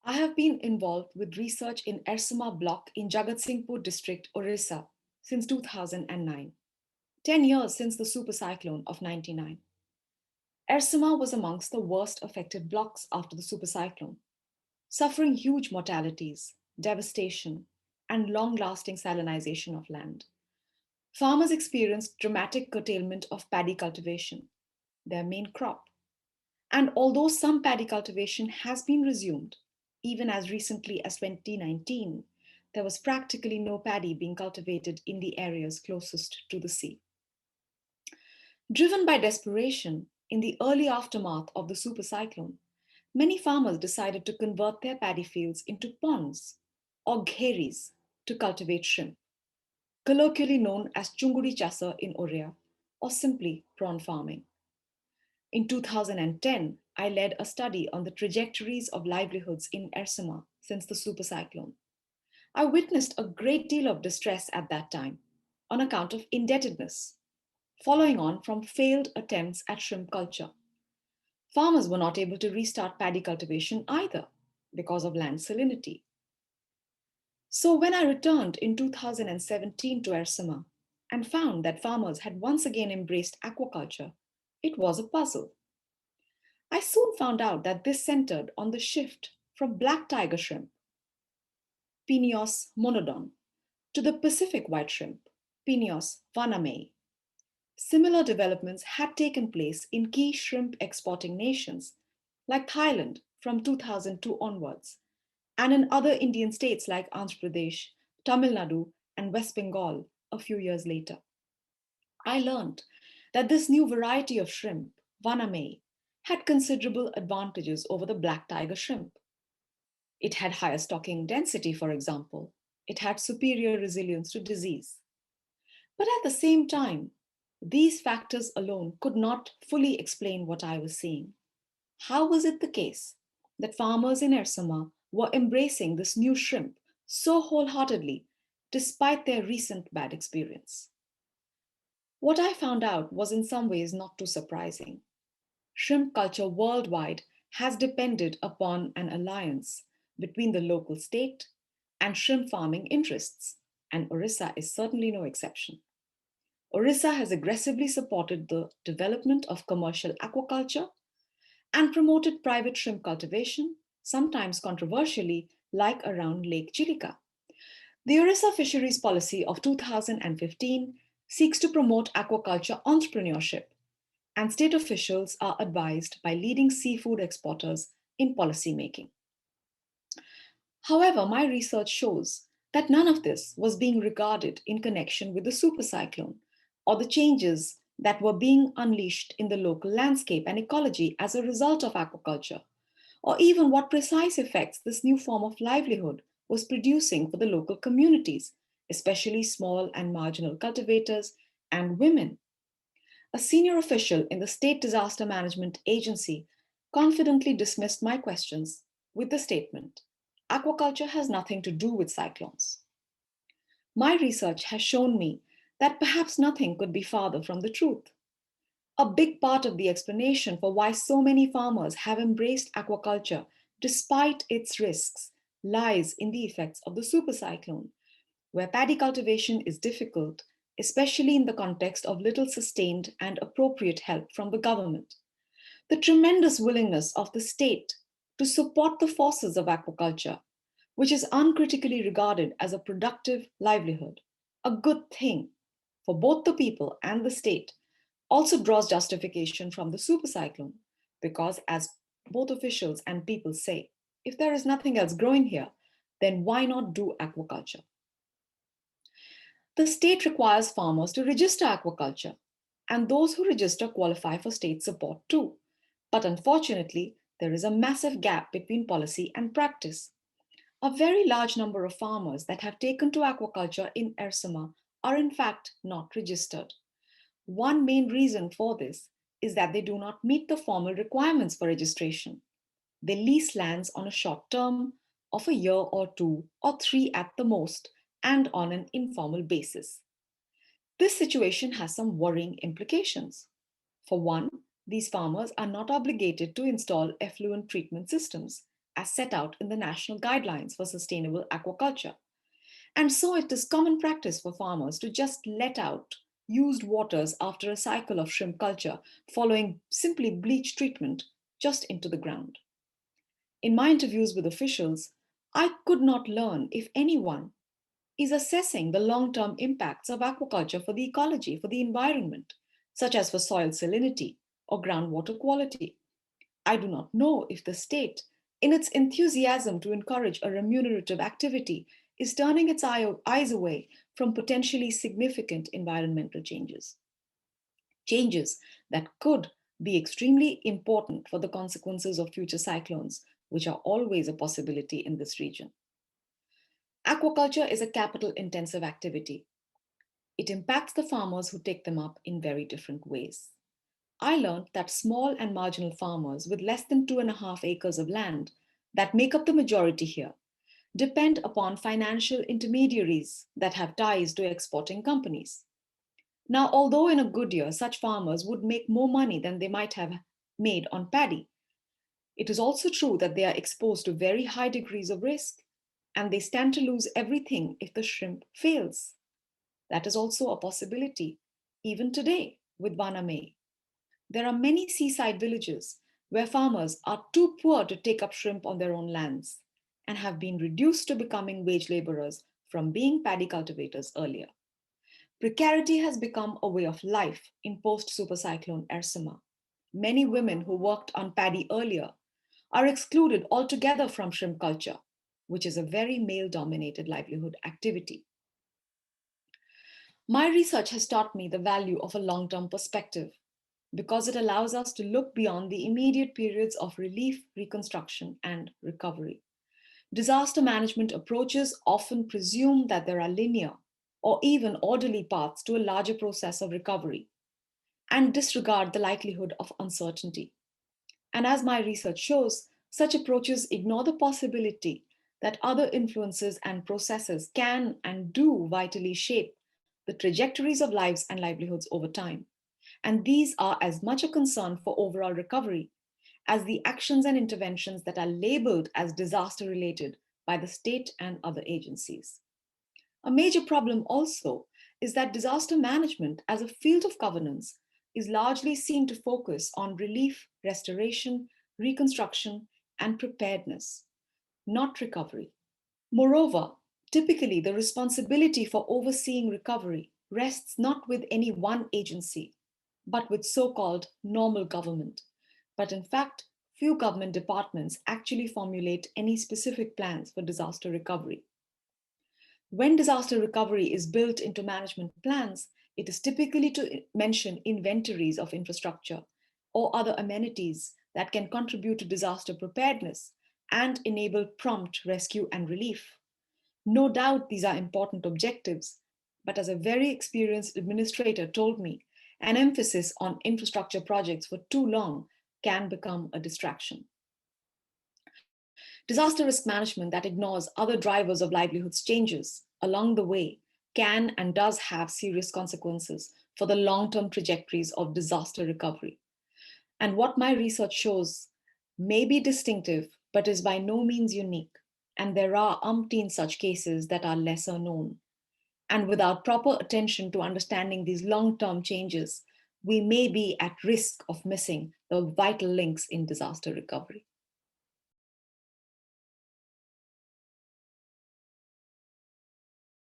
I have been involved with research in Ersima block in Jagatsinghpur district, Orissa, since 2009, 10 years since the super cyclone of 99. Ersima was amongst the worst affected blocks after the super cyclone, suffering huge mortalities, devastation, and long lasting salinization of land. Farmers experienced dramatic curtailment of paddy cultivation, their main crop. And although some paddy cultivation has been resumed, even as recently as 2019, there was practically no paddy being cultivated in the areas closest to the sea. Driven by desperation, in the early aftermath of the super cyclone, many farmers decided to convert their paddy fields into ponds or gheris to cultivate shrimp, colloquially known as chunguri chasa in Oria, or simply prawn farming. In 2010, I led a study on the trajectories of livelihoods in Ersima since the super cyclone. I witnessed a great deal of distress at that time on account of indebtedness, following on from failed attempts at shrimp culture. Farmers were not able to restart paddy cultivation either because of land salinity. So when I returned in 2017 to Ersima and found that farmers had once again embraced aquaculture, it was a puzzle. I soon found out that this centered on the shift from black tiger shrimp, Pineos monodon, to the Pacific white shrimp, Pineos vanamei. Similar developments had taken place in key shrimp exporting nations like Thailand from 2002 onwards, and in other Indian states like Andhra Pradesh, Tamil Nadu, and West Bengal a few years later. I learned that this new variety of shrimp, vanamei, had considerable advantages over the black tiger shrimp. It had higher stocking density, for example. It had superior resilience to disease. But at the same time, these factors alone could not fully explain what I was seeing. How was it the case that farmers in Ersama were embracing this new shrimp so wholeheartedly despite their recent bad experience? What I found out was in some ways not too surprising. Shrimp culture worldwide has depended upon an alliance between the local state and shrimp farming interests, and Orissa is certainly no exception. Orissa has aggressively supported the development of commercial aquaculture and promoted private shrimp cultivation, sometimes controversially, like around Lake Chilika. The Orissa Fisheries Policy of 2015 seeks to promote aquaculture entrepreneurship, and state officials are advised by leading seafood exporters in policymaking. However, my research shows that none of this was being regarded in connection with the super cyclone or the changes that were being unleashed in the local landscape and ecology as a result of aquaculture, or even what precise effects this new form of livelihood was producing for the local communities, especially small and marginal cultivators and women. A senior official in the State Disaster Management Agency confidently dismissed my questions with the statement, aquaculture has nothing to do with cyclones. My research has shown me that perhaps nothing could be farther from the truth. A big part of the explanation for why so many farmers have embraced aquaculture despite its risks lies in the effects of the supercyclone, where paddy cultivation is difficult, especially in the context of little sustained and appropriate help from the government. The tremendous willingness of the state to support the forces of aquaculture, which is uncritically regarded as a productive livelihood, a good thing for both the people and the state, also draws justification from the supercyclone, because as both officials and people say, if there is nothing else growing here, then why not do aquaculture? The state requires farmers to register aquaculture, and those who register qualify for state support too. But unfortunately, there is a massive gap between policy and practice. A very large number of farmers that have taken to aquaculture in Ersima are in fact not registered. One main reason for this is that they do not meet the formal requirements for registration. They lease lands on a short term of a year or two or three at the most and on an informal basis. This situation has some worrying implications. For one, these farmers are not obligated to install effluent treatment systems, as set out in the National Guidelines for Sustainable Aquaculture. And so it is common practice for farmers to just let out used waters after a cycle of shrimp culture following simply bleach treatment just into the ground. In my interviews with officials, I could not learn if anyone is assessing the long term impacts of aquaculture for the ecology, for the environment, such as for soil salinity or groundwater quality. I do not know if the state, in its enthusiasm to encourage a remunerative activity, is turning its eyes away from potentially significant environmental changes. Changes that could be extremely important for the consequences of future cyclones, which are always a possibility in this region. Aquaculture is a capital intensive activity. It impacts the farmers who take them up in very different ways. I learned that small and marginal farmers with less than 2.5 acres of land that make up the majority here depend upon financial intermediaries that have ties to exporting companies. Now, although in a good year, such farmers would make more money than they might have made on paddy, it is also true that they are exposed to very high degrees of risk and they stand to lose everything if the shrimp fails. That is also a possibility, even today with Vaname. There are many seaside villages where farmers are too poor to take up shrimp on their own lands and have been reduced to becoming wage laborers from being paddy cultivators earlier. Precarity has become a way of life in post supercyclone Ersima. Many women who worked on paddy earlier are excluded altogether from shrimp culture, which is a very male dominated livelihood activity. My research has taught me the value of a long term perspective because it allows us to look beyond the immediate periods of relief, reconstruction, and recovery. Disaster management approaches often presume that there are linear or even orderly paths to a larger process of recovery and disregard the likelihood of uncertainty. And as my research shows, such approaches ignore the possibility that other influences and processes can and do vitally shape the trajectories of lives and livelihoods over time. And these are as much a concern for overall recovery as the actions and interventions that are labeled as disaster related by the state and other agencies. A major problem also is that disaster management as a field of governance is largely seen to focus on relief, restoration, reconstruction, and preparedness, not recovery. Moreover, typically the responsibility for overseeing recovery rests not with any one agency, but with so called normal government. But in fact, few government departments actually formulate any specific plans for disaster recovery. When disaster recovery is built into management plans, it is typically to mention inventories of infrastructure or other amenities that can contribute to disaster preparedness and enable prompt rescue and relief. No doubt these are important objectives, but as a very experienced administrator told me, an emphasis on infrastructure projects for too long can become a distraction. Disaster risk management that ignores other drivers of livelihoods changes along the way can and does have serious consequences for the long term trajectories of disaster recovery. And what my research shows may be distinctive, but is by no means unique. And there are umpteen such cases that are lesser known. And without proper attention to understanding these long term changes, we may be at risk of missing the vital links in disaster recovery.